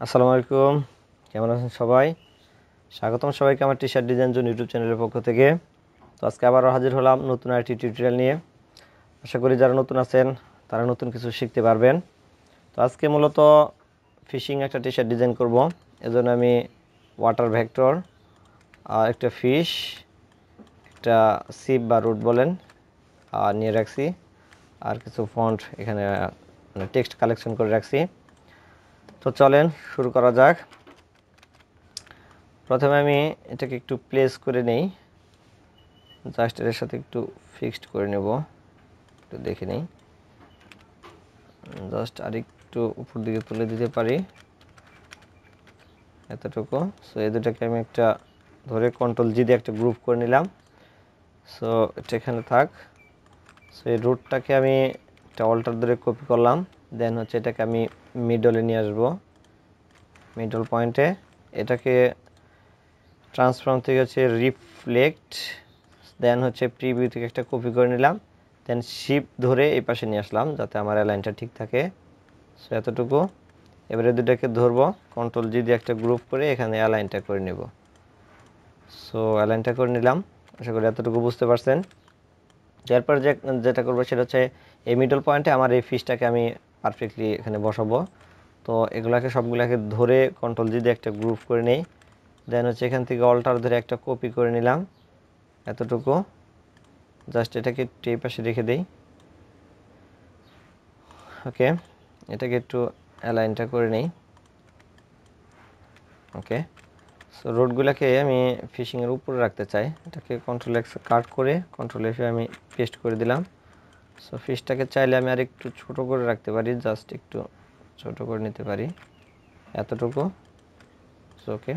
আসসালামু আলাইকুম, কেমন আছেন সবাই? স্বাগতম সবাইকে আমার টি-শার্ট ডিজাইন জোন ইউটিউব চ্যানেলের পক্ষ থেকে। তো আজকে আবারও হাজির হলাম নতুন আরেকটি টিউটোরিয়াল নিয়ে। আশা করি যারা নতুন আছেন তারা নতুন কিছু শিখতে পারবেন। তো আজকে মূলত ফিশিং একটা টি-শার্ট ডিজাইন করব। এজন্য আমি ওয়াটার ভেক্টর, একটা ফিশ, একটা সিপ বা রুট বলেন নিয়ে রাখছি, আর কিছু ফন্ট এখানে টেক্সট কালেকশন করে রাখছি। তো চলেন শুরু করা যাক। প্রথমে আমি এটাকে একটু প্লেস করে নেই, জাস্ট এর সাথে একটু ফিক্সড করে নেব। একটু দেখে নেই, জাস্ট আর একটু উপর দিকে তুলে দিতে পারি এতটুকু। সো এই দুটাকে আমি একটা ধরে কন্ট্রোল জি দিয়ে একটা গ্রুপ করে নিলাম। সো এটা এখানে থাক। সো এই রুটটাকে আমি একটা অল্টার ধরে কপি করলাম, দেন হচ্ছে এটাকে আমি মিডলে নিয়ে আসবো, মিডল পয়েন্টে। এটাকে ট্রান্সফর্ম থেকে হচ্ছে রিফ্লেক্ট, দেন হচ্ছে প্রিভিউ থেকে একটা কপি করে নিলাম, দেন শিফট ধরে এই পাশে নিয়ে আসলাম যাতে আমার অ্যালাইনটা ঠিক থাকে। সো এতটুকু। এবারে দুটাকে ধরবো, কন্ট্রোল জি দিয়ে একটা গ্রুপ করে এখানে অ্যালাইনটা করে নেব। সো অ্যালাইনটা করে নিলাম, আশা করি এতটুকু বুঝতে পারছেন। এরপর যেটা করবো সেটা হচ্ছে এই মিডল পয়েন্টে আমার এই ফিশটাকে আমি পারফেক্টলি এখানে বসাবো। তো এগুলাকে সবগুলাকে ধরে কন্ট্রোল জি দিয়ে একটা গ্রুপ করে নেই, দেন হচ্ছে এখান থেকে অল্টার ধরে একটা কপি করে নিলাম এতটুকু। জাস্ট এটাকে একটু এই পাশে রেখে দিই। ওকে, এটাকে একটু অ্যালাইনটা করে নেই। ওকে, সো রোডগুলোকে আমি ফিশিংয়ের উপরে রাখতে চাই। এটাকে কন্ট্রোল এক্স কাট করে কন্ট্রোল এফে আমি পেস্ট করে দিলাম। সো ফিশটাকে চাইলে আমি আর একটু ছোট করে রাখতে পারি, জাস্ট একটু ছোট করে নিতে পারি এতটুকু। ওকে,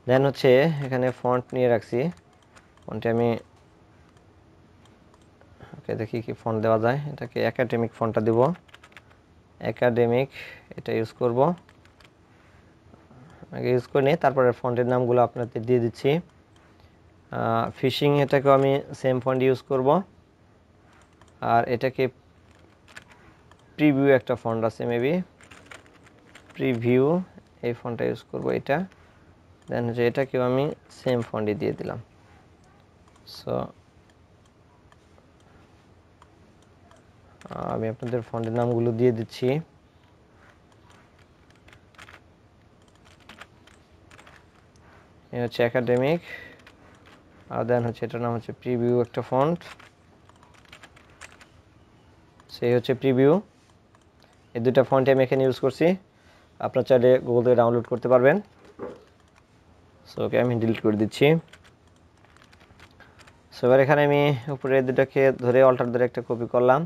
দেন হচ্ছে এখানে ফন্ট নিয়ে রাখছি। ফন্টে আমি ওকে দেখি কি ফন্ট দেওয়া যায়। এটাকে একাডেমিক ফন্টটা দিব, একাডেমিক এটা ইউজ করব। আগে ইউজ করে নিই, তারপরে ফন্টের নামগুলো আপনাদের দিয়ে দিচ্ছি। ফিশিং এটাকেও আমি সেম ফন্ট ইউজ করব। আর এটাকে প্রিভিউ একটা ফন্ট আছে, মেবি প্রিভিউ, এই ফন্টটা ইউজ করব এটা। দেন হচ্ছে এটাকেও আমি সেম ফন্টই দিয়ে দিলাম। সো আমি আপনাদের ফন্টের নামগুলো দিয়ে দিচ্ছি। এই হচ্ছে একাডেমিক, আর দেন হচ্ছে এটার নাম হচ্ছে প্রিভিউ একটা ফন্ট, সেই হচ্ছে প্রিভিউ। এই দুটা ফন্ট আমি এখানে ইউজ করছি, আপনার চাইলে গুগল থেকে ডাউনলোড করতে পারবেন। সো ওকে, আমি ডিলিট করে দিচ্ছি। সো এবার এখানে আমি উপরে দুটাকে ধরে অল্টার ধরে একটা কপি করলাম,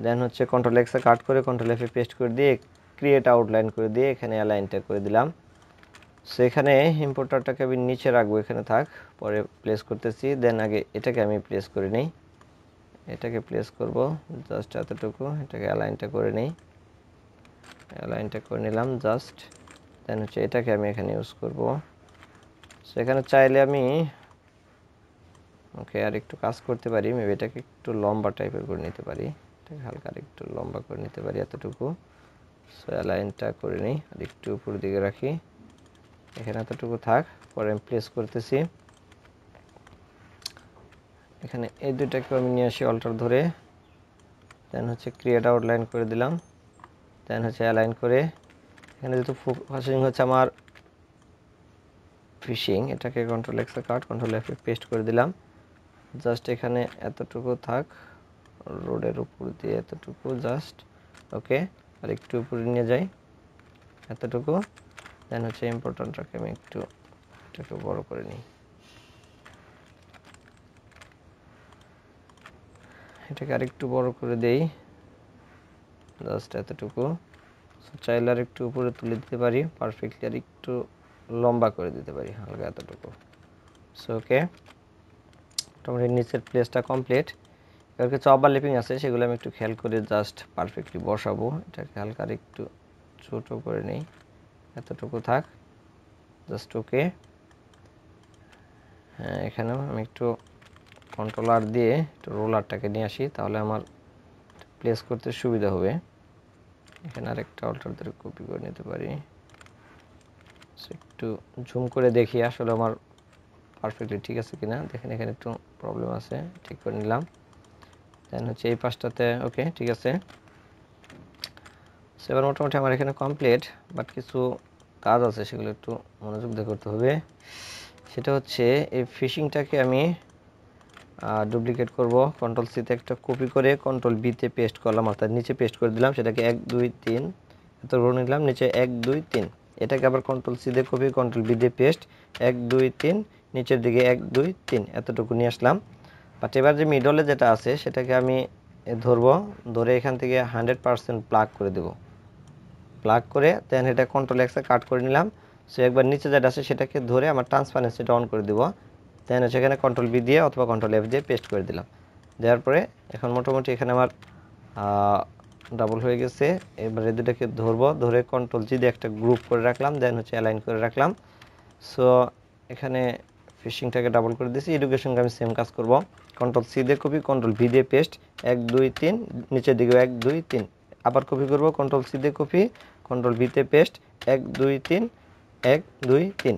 দেন হচ্ছে কন্ট্রোল এক্সে কাট করে কন্ট্রোল এফে পেস্ট করে দিয়ে ক্রিয়েট আউটলাইন করে দিয়ে এখানে অ্যালাইনটা করে দিলাম। সো এখানে ইম্পোর্টারটাকে আমি নিচে রাখবো, এখানে থাক, পরে প্লেস করতেছি। দেন আগে এটাকে আমি প্লেস করে নিই, এটাকে প্লেস করব জাস্ট এতটুকু। এটাকে অ্যালাইনটা করে নিই, অ্যালাইনটা করে নিলাম জাস্ট। দেন হচ্ছে এটাকে আমি এখানে ইউজ করব। সো এখানে চাইলে আমি ওকে আর একটু কাজ করতে পারি, মেবি এটাকে একটু লম্বা টাইপের করে নিতে পারি, এটাকে হালকা আর একটু লম্বা করে নিতে পারি এতটুকু। সো অ্যালাইনটা করে নিই, আর একটু উপর দিকে রাখি, এখানে এতটুকু থাক, পরে আমি প্লেস করতেছি। এখানে এই দুটাকে আমি নিয়ে আসি অল্টার ধরে, দেন হচ্ছে ক্রিয়েট আউটলাইন করে দিলাম, দেন হচ্ছে অ্যালাইন করে এখানে যেহেতু ফোকাসিং হচ্ছে আমার ফিশিং, এটাকে কন্ট্রোল এক্সে কাট কন্ট্রোল এফে পেস্ট করে দিলাম। জাস্ট এখানে এতটুকু থাক, রোডের উপর দিয়ে এতটুকু জাস্ট। ওকে, আর একটু উপরে নিয়ে যাই এতটুকু। দেন হচ্ছে ইম্পর্টেন্টটাকে আমি একটু এটাকে বড় করে নিই, এটাকে আর একটু বড় করে দেই জাস্ট এতটুকু। চাইলে আর একটু উপরে তুলে দিতে পারি পারফেক্টলি, আর একটু লম্বা করে দিতে পারি হালকা এতটুকু। সো ওকে, মোটামুটি নিচের প্লেসটা কমপ্লিট। এবার কিছু ওভারল্যাপিং আছে, সেগুলো আমি একটু খেয়াল করে জাস্ট পারফেক্টলি বসাবো। এটাকে হালকা আর একটু ছোট করে নেই, এতটুকু থাক জাস্ট। ওকে, হ্যাঁ এখানেও আমি একটু কন্ট্রোলার দিয়ে একটু রোলারটাকে নিয়ে আসি, তাহলে আমার প্লেস করতে সুবিধা হবে। এখানে আরেকটা অল্টার ধরে কপি করে নিতে পারি। একটু জুম করে দেখি আসলে আমার পারফেক্টলি ঠিক আছে কিনা। দেখেন এখানে একটু প্রবলেম আছে, ঠিক করে নিলাম। দেন হচ্ছে এই পাশটাতে ওকে ঠিক আছে। এবার মোটামুটি আমার এখানে কমপ্লিট, বাট কিছু কাজ আছে সেগুলো একটু মনোযোগ দিয়ে করতে হবে। সেটা হচ্ছে এই ফিশিংটাকে আমি ডুপ্লিকেট করব। কন্ট্রোল সিতে একটা কপি করে কন্ট্রোল বিতে পেস্ট করলাম, অর্থাৎ নিচে পেস্ট করে দিলাম। সেটাকে 1 2 3 এত রো নিলাম, নিচে 1 2 3। এটাকে আবার কন্ট্রোল সি দিয়ে কপি কন্ট্রোল বি দিয়ে পেস্ট 1 2 3, নিচের দিকে 1 2 3 এতটুকু নিয়ে আসলাম। বাট এবার যে মিডলে যেটা আছে সেটাকে আমি ধরবো, ধরে এখান থেকে 100% প্লাগ করে দেব। প্লাগ করে দেন এটা কন্ট্রোল এক্সে কাট করে নিলাম। সো একবার নিচে যেটা আছে সেটাকে ধরে আমার ট্রান্সপারেন্সিটা অন করে দেবো। দেন সেখানে কন্ট্রোল বি দিয়ে অথবা কন্ট্রোল এফ দিয়ে পেস্ট করে দিলাম। দেওয়ার পরে এখন মোটামুটি এখানে আমার ডাবল হয়ে গেছে। এবার এই দুটাকে ধরবো, ধরে কন্ট্রোল জি দিয়ে একটা গ্রুপ করে রাখলাম, দেন হচ্ছে অ্যালাইন করে রাখলাম। সো এখানে ফিশিংটাকে ডাবল করে দিয়েছি। এডুকেশনকে আমি সেম কাজ করব, কন্ট্রোল সি দিয়ে কপি কন্ট্রোল ভি দিয়ে পেস্ট 1 2 3, নিচের দিকে 1 2 3 আবার কপি করব, কন্ট্রোল সি দিয়ে কপি কন্ট্রোল ভিতে পেস্ট 1 2 3 1 2 3।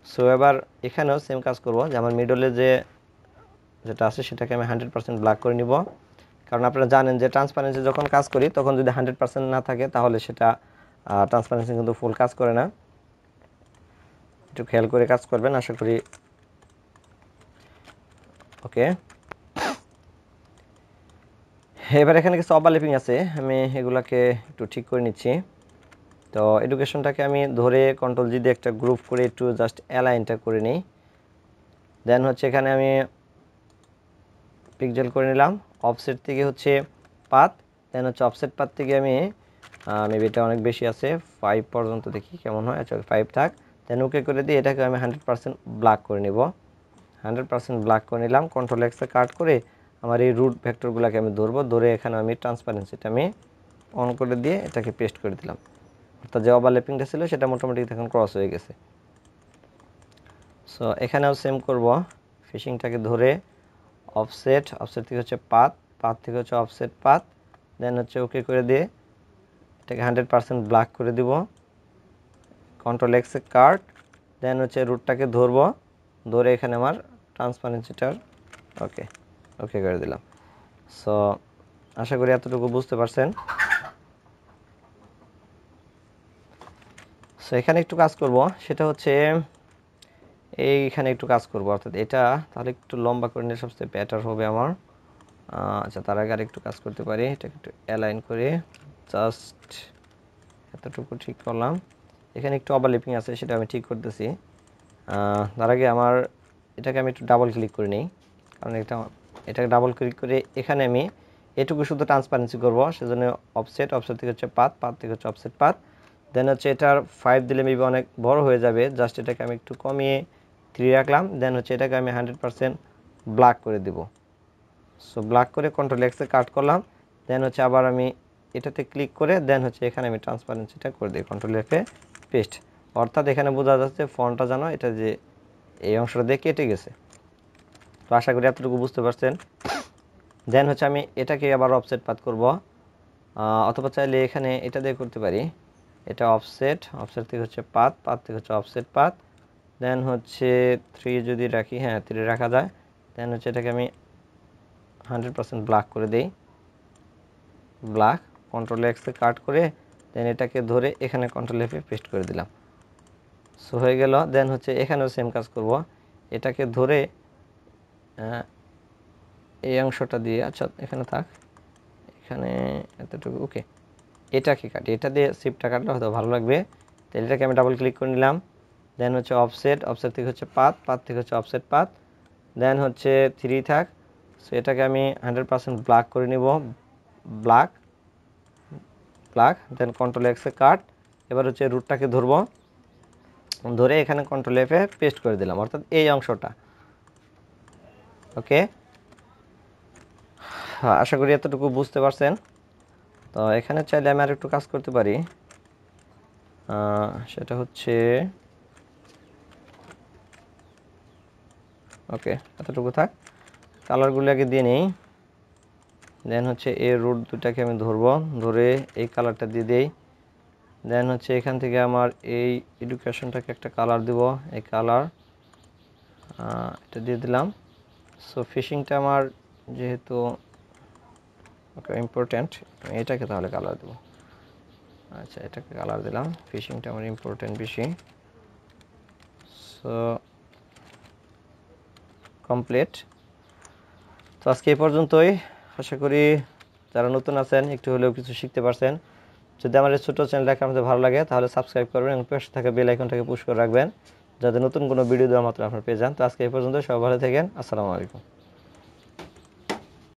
সো এবার এখানেও সেম কাজ করব, যে আমার মিডলে যেটা আছে সেটাকে আমি 100% ব্ল্যাক করে নিব। কারণ আপনারা জানেন যে ট্রান্সপারেন্সি যখন কাজ করি তখন যদি 100% না থাকে তাহলে সেটা ট্রান্সপারেন্সি কিন্তু ফুল কাজ করে না। একটু খেয়াল করে কাজ করবেন আশা করি। ওকে, এবার এখানে কিছু ওভারল্যাপিং আছে, আমি এগুলাকে একটু ঠিক করে নিচ্ছি। তো এডুকেশনটাকে আমি ধরে কন্ট্রোল জি দিয়ে একটা গ্রুপ করে একটু জাস্ট অ্যালাইনটা করে নিই। দেন হচ্ছে এখানে আমি পিক্সেল করে নিলাম। অফসেট থেকে হচ্ছে পাথ, দেন হচ্ছে অফসেট পাথ থেকে আমি মেবি এটা অনেক বেশি আছে 5 পর্যন্ত, দেখি কেমন হয়। আচ্ছা 5 থাক। দেন ওকে করে দিয়ে এটাকে আমি 100% ব্ল্যাক করে নেব। 100% ব্ল্যাক করে নিলাম। কন্ট্রোল এক্সে কাট করে আমার এই রুট ভেক্টরগুলোকে আমি ধরবো, ধরে এখানে আমি ট্রান্সপারেন্সিটা আমি অন করে দিয়ে এটাকে পেস্ট করে দিলাম। অর্থাৎ যে ওভারল্যাপিংটা ছিল সেটা মোটামুটি এখন ক্রস হয়ে গেছে। সো এখানেও সেম করব, ফিশিংটাকে ধরে অফসেট, অফসেট থেকে হচ্ছে পাথ, পাথ থেকে হচ্ছে অফসেট পাথ, দেন হচ্ছে ওকে করে দিয়ে এটাকে 100% ব্ল্যাক করে দিব। কন্ট্রোল এক্সে কাট, দেন হচ্ছে রুটটাকে ধরবো, ধরে এখানে আমার ট্রান্সপারেন্সিটার ওকে ওকে করে দিলাম। সো আশা করি এতটুকু বুঝতে পারছেন। সো এখানে একটু কাজ করব, সেটা হচ্ছে এইখানে একটু কাজ করব, অর্থাৎ এটা তাহলে একটু লম্বা করে নিলে সবচেয়ে বেটার হবে আমার। আচ্ছা তার আগে আর একটু কাজ করতে পারি, এটাকে একটু অ্যালাইন করে জাস্ট এতটুকু ঠিক করলাম। এখানে একটু ওভারল্যাপিং আছে সেটা আমি ঠিক করতেছি। তার আগে আমার এটাকে আমি একটু ডাবল ক্লিক করে নিই, কারণ এটাকে ডাবল ক্লিক করে এখানে আমি এটুকু শুধু ট্রান্সপারেন্সি করব। সেজন্য অফসেট, অফসেট থেকে হচ্ছে পাথ, পাথ থেকে হচ্ছে অফসেট পাথ, দেন হচ্ছে এটার 5 দিলে মেবি অনেক বড় হয়ে যাবে। জাস্ট এটাকে আমি একটু কমিয়ে 3 রাখলাম। দেন হচ্ছে এটাকে আমি 100% ব্ল্যাক করে দেব। সো ব্ল্যাক করে কন্ট্রোল এক্সে কাট করলাম। দেন হচ্ছে আবার আমি এটাতে ক্লিক করে দেন হচ্ছে এখানে আমি ট্রান্সপারেন্সিটা করে দিই, কন্ট্রোল এফে পেস্ট। অর্থাৎ এখানে বোঝা যাচ্ছে ফন্টটা জানো এটা যে এই অংশটা দিয়ে কেটে গেছে। তো আশা করি এতটুকু বুঝতে পারছেন। দেন হচ্ছে আমি এটাকে আবার অফসেট পাথ করব, অথবা চাইলে এখানে এটা দিয়ে করতে পারি। এটা অফসেট, অফসেট থেকে হচ্ছে পাথ, পাথ থেকে হচ্ছে অফসেট পাথ, দেন হচ্ছে 3 যদি রাখি, হ্যাঁ 3 রাখা যায়। দেন হচ্ছে এটাকে আমি 100% ব্ল্যাক করে দেই, ব্ল্যাক, কন্ট্রোল এক্সে কাট করে দেন এটাকে ধরে এখানে কন্ট্রোল এফে পেস্ট করে দিলাম। সো হয়ে গেল। দেন হচ্ছে এখানেও সেম কাজ করব, এটাকে ধরে এই অংশটা দিয়ে, আচ্ছা এখানে থাক, এখানে এতটুকু ওকে, এটাকে কাটি, এটা দিয়ে শিফটটা কাটলে হয়তো ভালো লাগবে। তাহলে এটাকে আমি ডাবল ক্লিক করে নিলাম। দেন হচ্ছে অফসেট, অফসেট থেকে হচ্ছে পাথ, পাথ থেকে হচ্ছে অফসেট পাথ, দেন হচ্ছে 3 থাক। সো এটাকে আমি 100% ব্ল্যাক করে নিব, ব্ল্যাক, ব্ল্যাক, দেন কন্ট্রোল এক্সে কাট। এবার হচ্ছে রুটটাকে ধরবো, ধরে এখানে কন্ট্রোল এফে পেস্ট করে দিলাম, অর্থাৎ এই অংশটা। ওকে, আশা করি এতটুকু বুঝতে পারছেন। তো এখানে চাইলে আমি আর একটু কাজ করতে পারি, সেটা হচ্ছে ওকে এতটুকু থাক। কালারগুলো আগে দিয়ে নিই। দেন হচ্ছে এই রুট দুটাকে আমি ধরবো, ধরে এই কালারটা দিয়ে দেই। দেন হচ্ছে এখান থেকে আমার এই এডুকেশনটাকে একটা কালার দিব, এই কালার এটা দিয়ে দিলাম। সো ফিশিংটা আমার যেহেতু ইম্পর্টেন্ট, এটাকে তাহলে কালার দেব। আচ্ছা, এটাকে কালার দিলাম, ফিশিংটা আমার ইম্পর্টেন্ট বেশি। So complete. তো আজকে এই পর্যন্তই। আশা করি যারা নতুন আছেন একটু হলেও কিছু শিখতে পারছেন। যদি আমার এই ছোটো চ্যানেলটাকে আমাদের ভালো লাগে তাহলে সাবস্ক্রাইব করবেন এবং পাশে থাকা বেল আইকনটাকে পুশ করে রাখবেন, যাতে নতুন কোনো ভিডিও দেওয়া মাত্র আপনারা পেয়ে যান। তো আজকে এই পর্যন্ত, সবাই ভালো থাকেন। আসসালামু আলাইকুম।